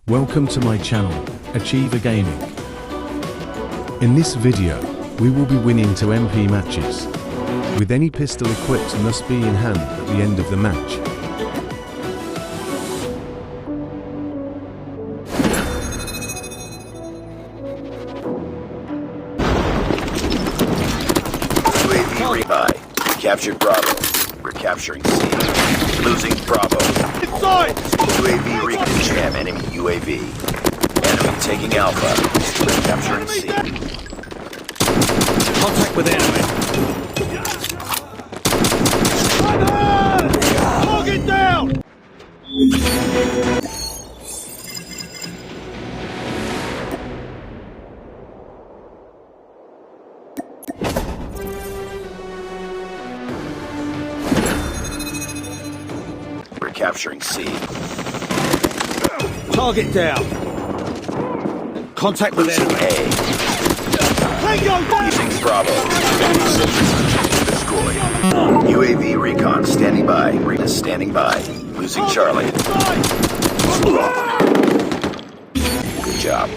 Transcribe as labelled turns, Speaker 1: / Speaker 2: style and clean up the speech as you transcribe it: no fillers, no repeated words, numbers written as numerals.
Speaker 1: Welcome to my channel, Achiever Gaming. In this video, we will be winning to MP matches, with any pistol equipped must be in hand at the end of the match.
Speaker 2: UAV rebuy. Captured Bravo. We're capturing C. Losing Bravo.
Speaker 3: Inside!
Speaker 2: UAV recon jam enemy UAV. Enemy taking Alpha. We're capturing C.
Speaker 3: Contact with enemy. Target down!
Speaker 2: We're capturing C.
Speaker 3: Target down. Contact with enemy.
Speaker 2: A.
Speaker 3: Tango down!
Speaker 2: Losing Bravo. Destroyed. UAV recon standing by. Rena standing by. Losing Charlie. Good job.